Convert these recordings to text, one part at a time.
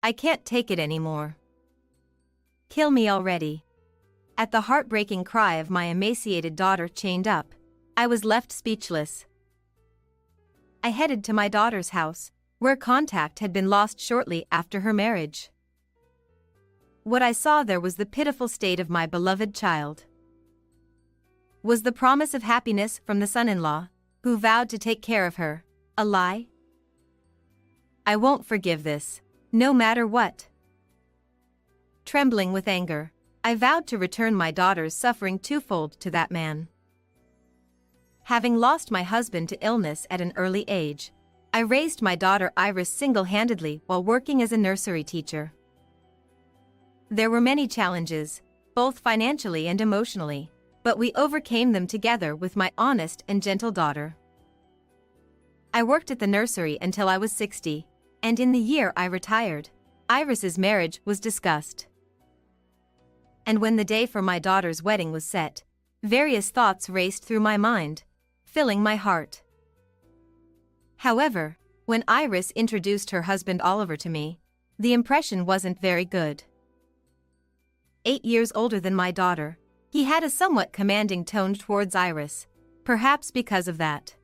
I can't take it anymore. Kill me already." At the heartbreaking cry of my emaciated daughter chained up, I was left speechless. I headed to my daughter's house, where contact had been lost shortly after her marriage. What I saw there was the pitiful state of my beloved child. Was the promise of happiness from the son-in-law, who vowed to take care of her, a lie? I won't forgive this, no matter what. Trembling with anger, I vowed to return my daughter's suffering twofold to that man. Having lost my husband to illness at an early age, I raised my daughter Iris single-handedly while working as a nursery teacher. There were many challenges, both financially and emotionally, but we overcame them together with my honest and gentle daughter. I worked at the nursery until I was 60, and in the year I retired, Iris's marriage was discussed. And when the day for my daughter's wedding was set, various thoughts raced through my mind, filling my heart. However, when Iris introduced her husband Oliver to me, the impression wasn't very good. 8 years older than my daughter, he had a somewhat commanding tone towards Iris, perhaps because of that.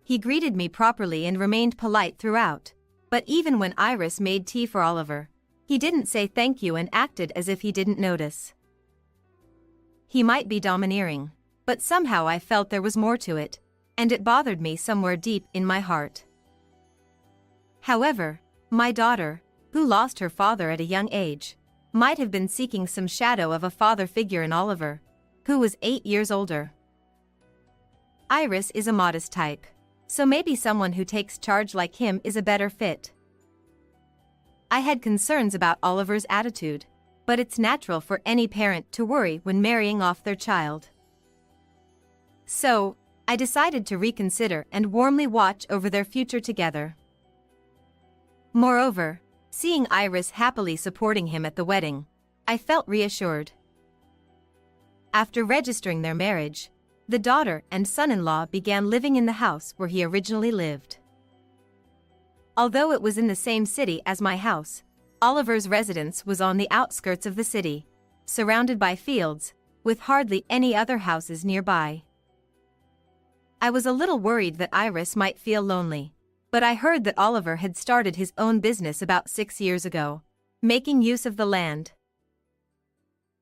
He greeted me properly and remained polite throughout, but even when Iris made tea for Oliver, he didn't say thank you and acted as if he didn't notice. He might be domineering, but somehow I felt there was more to it, and it bothered me somewhere deep in my heart. However, my daughter, who lost her father at a young age, might have been seeking some shadow of a father figure in Oliver, who was 8 years older. Iris is a modest type, so maybe someone who takes charge like him is a better fit. I had concerns about Oliver's attitude, but it's natural for any parent to worry when marrying off their child. So, I decided to reconsider and warmly watch over their future together. Moreover, seeing Iris happily supporting him at the wedding, I felt reassured. After registering their marriage, the daughter and son-in-law began living in the house where he originally lived. Although it was in the same city as my house, Oliver's residence was on the outskirts of the city, surrounded by fields, with hardly any other houses nearby. I was a little worried that Iris might feel lonely, but I heard that Oliver had started his own business about 6 years ago, making use of the land.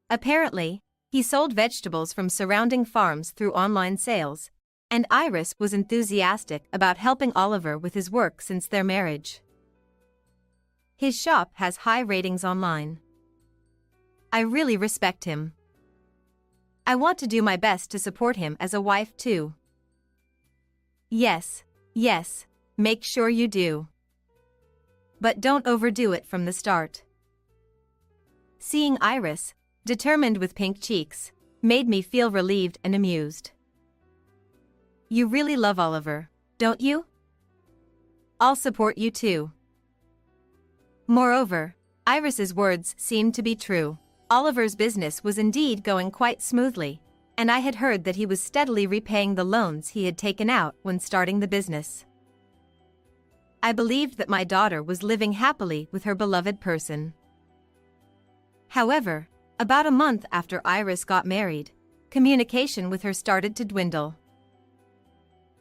Apparently, he sold vegetables from surrounding farms through online sales, and Iris was enthusiastic about helping Oliver with his work since their marriage. His shop has high ratings online. I really respect him. I want to do my best to support him as a wife too. Yes, make sure you do. But don't overdo it from the start. Seeing Iris, determined with pink cheeks, made me feel relieved and amused. You really love Oliver, don't you? I'll support you too. Moreover, Iris's words seemed to be true. Oliver's business was indeed going quite smoothly, and I had heard that he was steadily repaying the loans he had taken out when starting the business. I believed that my daughter was living happily with her beloved person. However, about a month after Iris got married, communication with her started to dwindle.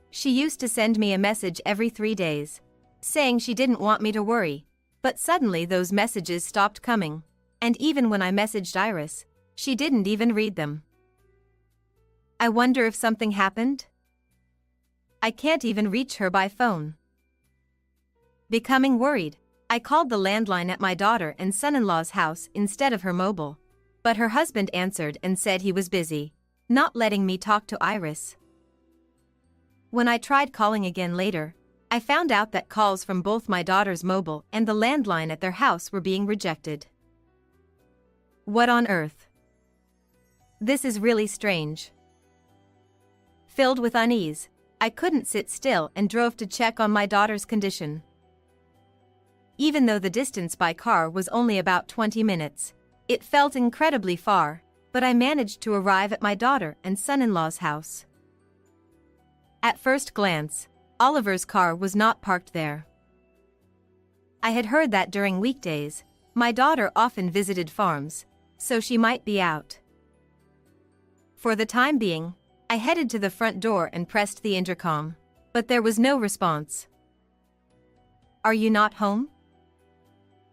She used to send me a message every 3 days, saying she didn't want me to worry, but suddenly those messages stopped coming, and even when I messaged Iris, she didn't even read them. I wonder if something happened? I can't even reach her by phone. Becoming worried, I called the landline at my daughter and son-in-law's house instead of her mobile, but her husband answered and said he was busy, not letting me talk to Iris. When I tried calling again later, I found out that calls from both my daughter's mobile and the landline at their house were being rejected. What on earth? This is really strange. Filled with unease, I couldn't sit still and drove to check on my daughter's condition. Even though the distance by car was only about 20 minutes, it felt incredibly far, but I managed to arrive at my daughter and son-in-law's house. At first glance, Oliver's car was not parked there. I had heard that during weekdays, my daughter often visited farms, so she might be out. For the time being, I headed to the front door and pressed the intercom, but there was no response. "Are you not home?"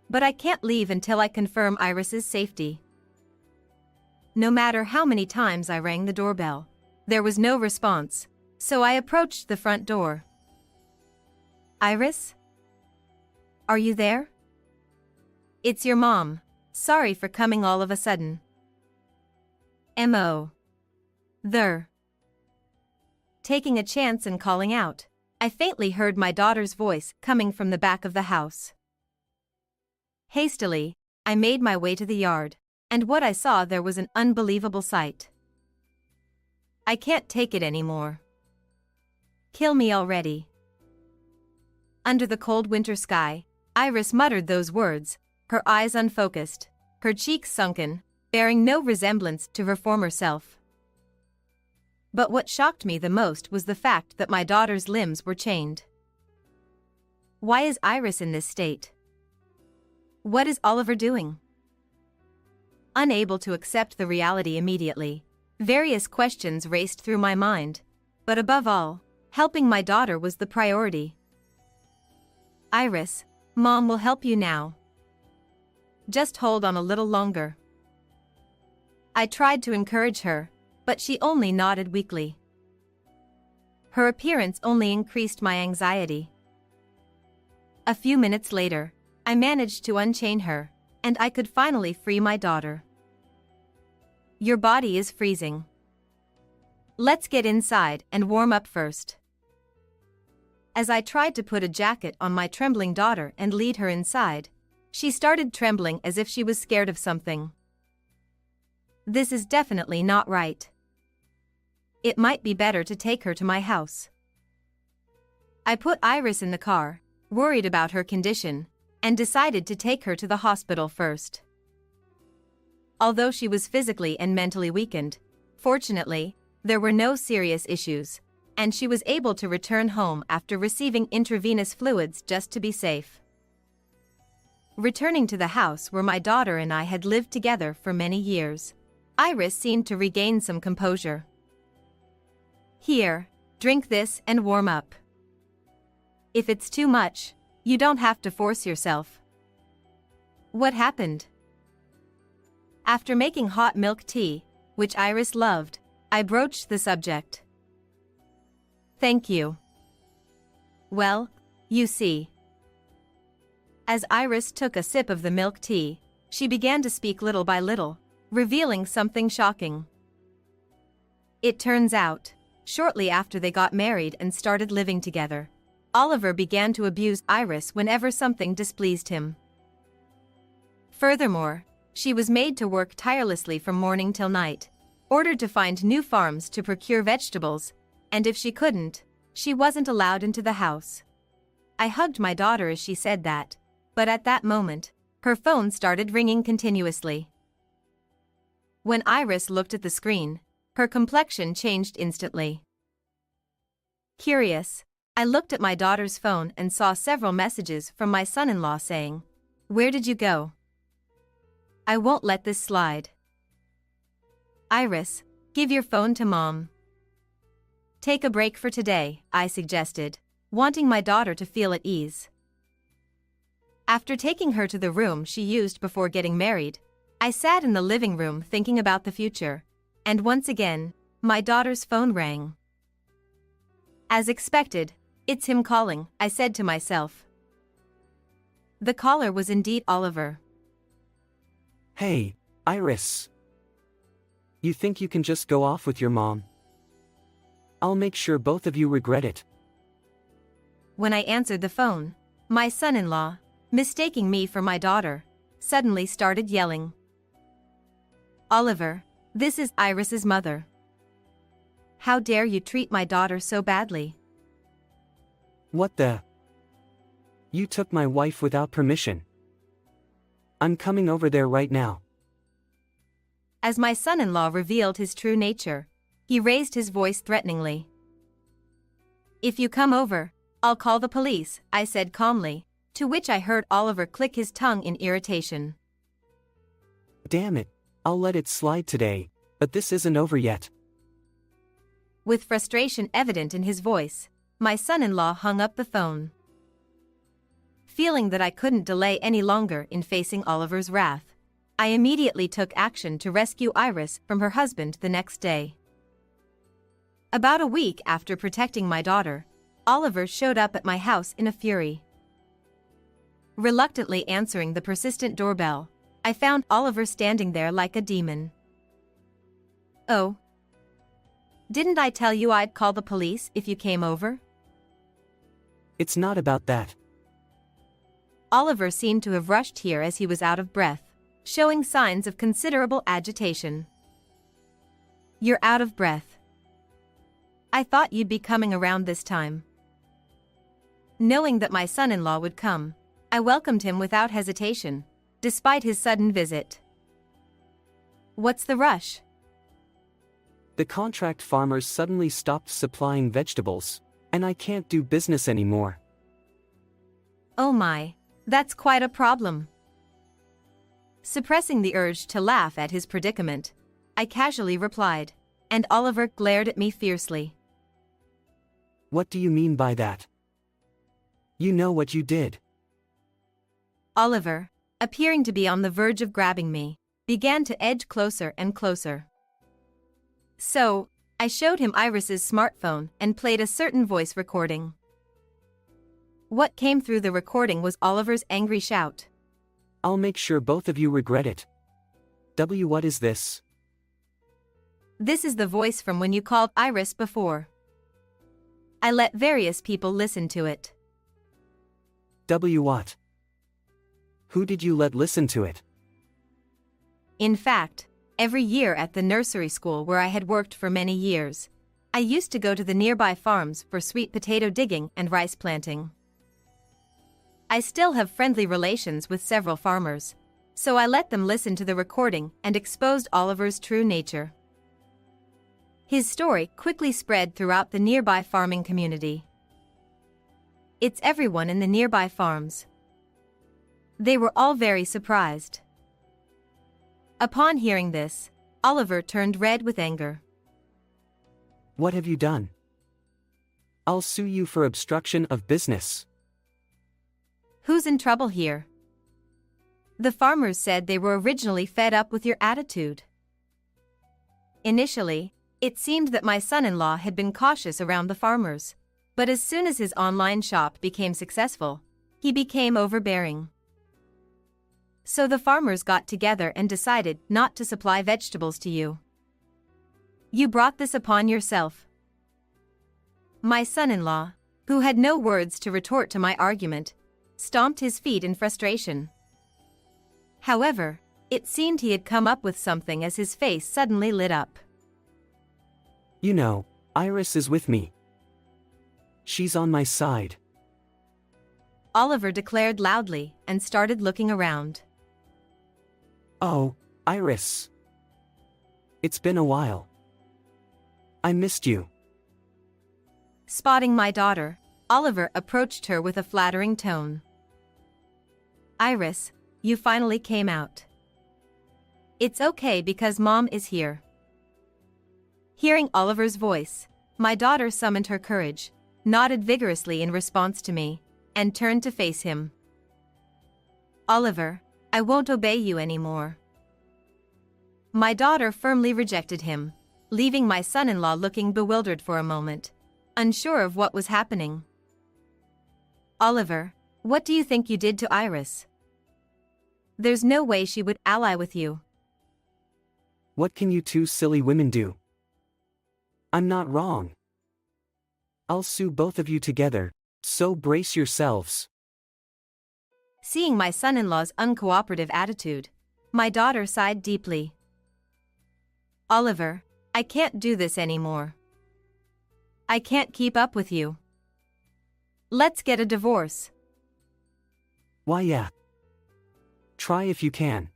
But I can't leave until I confirm Iris's safety. No matter how many times I rang the doorbell, there was no response, so I approached the front door. "Iris? Are you there? It's your mom. Sorry for coming all of a sudden." M.O. There. Taking a chance and calling out, I faintly heard my daughter's voice coming from the back of the house. Hastily, I made my way to the yard, and what I saw there was an unbelievable sight. "I can't take it anymore. Kill me already." Under the cold winter sky, Iris muttered those words, her eyes unfocused, her cheeks sunken, bearing no resemblance to her former self. But what shocked me the most was the fact that my daughter's limbs were chained. Why is Iris in this state? What is Oliver doing? Unable to accept the reality immediately, various questions raced through my mind, but above all, helping my daughter was the priority. "Iris, Mom will help you now. Just hold on a little longer." I tried to encourage her, but she only nodded weakly. Her appearance only increased my anxiety. A few minutes later, I managed to unchain her, and I could finally free my daughter. "Your body is freezing. Let's get inside and warm up first." As I tried to put a jacket on my trembling daughter and lead her inside, she started trembling as if she was scared of something. This is definitely not right. It might be better to take her to my house. I put Iris in the car, worried about her condition, and decided to take her to the hospital first. Although she was physically and mentally weakened, fortunately, there were no serious issues, and she was able to return home after receiving intravenous fluids just to be safe. Returning to the house where my daughter and I had lived together for many years, Iris seemed to regain some composure. "Here, drink this and warm up. If it's too much, you don't have to force yourself." What happened? After making hot milk tea, which Iris loved, I broached the subject. "Thank you." "Well, you see." As Iris took a sip of the milk tea, she began to speak little by little, revealing something shocking. It turns out, shortly after they got married and started living together, Oliver began to abuse Iris whenever something displeased him. Furthermore, she was made to work tirelessly from morning till night, ordered to find new farms to procure vegetables, and if she couldn't, she wasn't allowed into the house. I hugged my daughter as she said that, but at that moment, her phone started ringing continuously. When Iris looked at the screen, her complexion changed instantly. Curious, I looked at my daughter's phone and saw several messages from my son-in-law saying, "Where did you go? I won't let this slide. Iris, give your phone to Mom." "Take a break for today," I suggested, wanting my daughter to feel at ease. After taking her to the room she used before getting married, I sat in the living room thinking about the future, and once again, my daughter's phone rang. As expected, "It's him calling," I said to myself. The caller was indeed Oliver. "Hey, Iris. You think you can just go off with your mom? I'll make sure both of you regret it." When I answered the phone, my son-in-law, mistaking me for my daughter, suddenly started yelling. "Oliver, this is Iris's mother. How dare you treat my daughter so badly?" "What the? You took my wife without permission. I'm coming over there right now." As my son-in-law revealed his true nature, he raised his voice threateningly. "If you come over, I'll call the police," I said calmly, To which I heard Oliver click his tongue in irritation. Damn it, I'll let it slide today, but this isn't over yet. With frustration evident in his voice, my son-in-law hung up the phone. Feeling that I couldn't delay any longer in facing Oliver's wrath, I immediately took action to rescue Iris from her husband the next day. About a week after protecting my daughter, Oliver showed up at my house in a fury. Reluctantly answering the persistent doorbell, I found Oliver standing there like a demon. "Oh. Didn't I tell you I'd call the police if you came over?" It's not about that. Oliver seemed to have rushed here as he was out of breath, showing signs of considerable agitation. "You're out of breath. I thought you'd be coming around this time." Knowing that my son-in-law would come, I welcomed him without hesitation, despite his sudden visit. "What's the rush?" The contract farmers suddenly stopped supplying vegetables, and I can't do business anymore. "Oh my, that's quite a problem." Suppressing the urge to laugh at his predicament, I casually replied, and Oliver glared at me fiercely. What do you mean by that? You know what you did. Oliver, appearing to be on the verge of grabbing me, began to edge closer and closer. So, I showed him Iris's smartphone and played a certain voice recording. What came through the recording was Oliver's angry shout. I'll make sure both of you regret it. What is this? This is the voice from when you called Iris before. I let various people listen to it. What? Who did you let listen to it? In fact, every year at the nursery school where I had worked for many years, I used to go to the nearby farms for sweet potato digging and rice planting. I still have friendly relations with several farmers, so I let them listen to the recording and exposed Oliver's true nature. His story quickly spread throughout the nearby farming community. It's everyone in the nearby farms. They were all very surprised. Upon hearing this, Oliver turned red with anger. What have you done? I'll sue you for obstruction of business. Who's in trouble here? The farmers said they were originally fed up with your attitude. Initially, it seemed that my son-in-law had been cautious around the farmers, but as soon as his online shop became successful, he became overbearing. So the farmers got together and decided not to supply vegetables to you. You brought this upon yourself. My son-in-law, who had no words to retort to my argument, stomped his feet in frustration. However, it seemed he had come up with something as his face suddenly lit up. You know, Iris is with me. She's on my side. Oliver declared loudly and started looking around. Oh, Iris. It's been a while. I missed you. Spotting my daughter, Oliver approached her with a flattering tone. Iris, you finally came out. It's okay because Mom is here. Hearing Oliver's voice, my daughter summoned her courage, nodded vigorously in response to me, and turned to face him. Oliver, I won't obey you anymore. My daughter firmly rejected him, leaving my son-in-law looking bewildered for a moment, unsure of what was happening. Oliver, what do you think you did to Iris? There's no way she would ally with you. What can you two silly women do? I'm not wrong. I'll sue both of you together, so brace yourselves. Seeing my son-in-law's uncooperative attitude, my daughter sighed deeply. Oliver, I can't do this anymore. I can't keep up with you. Let's get a divorce. Why yeah. Try if you can.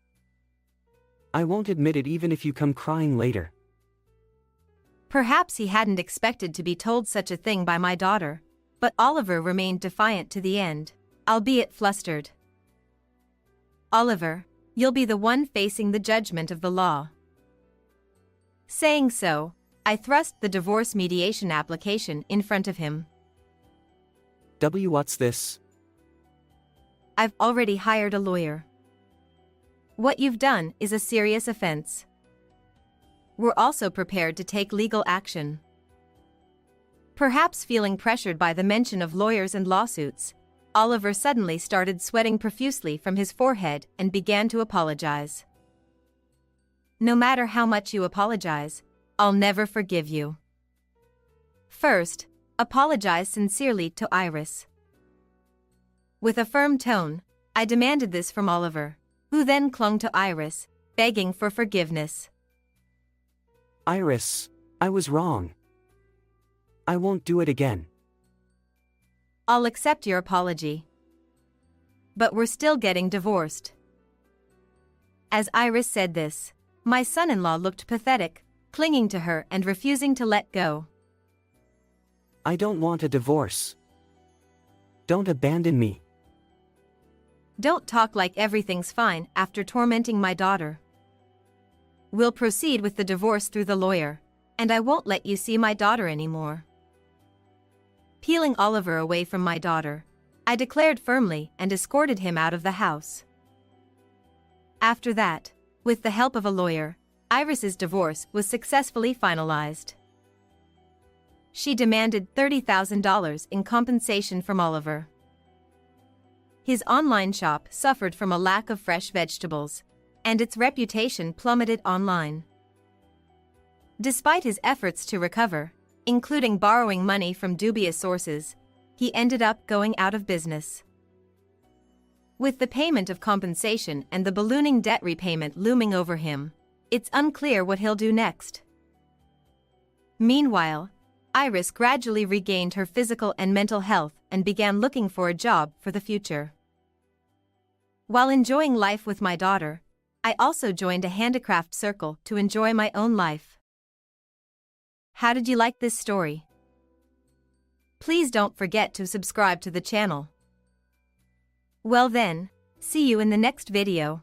I won't admit it even if you come crying later. Perhaps he hadn't expected to be told such a thing by my daughter, but Oliver remained defiant to the end, albeit flustered. "Oliver, you'll be the one facing the judgment of the law." Saying so, I thrust the divorce mediation application in front of him. What's this? "I've already hired a lawyer. What you've done is a serious offense. We're also prepared to take legal action." Perhaps feeling pressured by the mention of lawyers and lawsuits, Oliver suddenly started sweating profusely from his forehead and began to apologize. "No matter how much you apologize, I'll never forgive you. First, apologize sincerely to Iris." With a firm tone, I demanded this from Oliver, who then clung to Iris, begging for forgiveness. Iris, I was wrong. I won't do it again. "I'll accept your apology. But we're still getting divorced." As Iris said this, my son-in-law looked pathetic, clinging to her and refusing to let go. I don't want a divorce. Don't abandon me. "Don't talk like everything's fine after tormenting my daughter. We'll proceed with the divorce through the lawyer, and I won't let you see my daughter anymore." Peeling Oliver away from my daughter, I declared firmly and escorted him out of the house. After that, with the help of a lawyer, Iris's divorce was successfully finalized. She demanded $30,000 in compensation from Oliver. His online shop suffered from a lack of fresh vegetables, and its reputation plummeted online. Despite his efforts to recover, including borrowing money from dubious sources, he ended up going out of business. With the payment of compensation and the ballooning debt repayment looming over him, it's unclear what he'll do next. Meanwhile, Iris gradually regained her physical and mental health and began looking for a job for the future. While enjoying life with my daughter, I also joined a handicraft circle to enjoy my own life. How did you like this story? Please don't forget to subscribe to the channel. Well then, see you in the next video.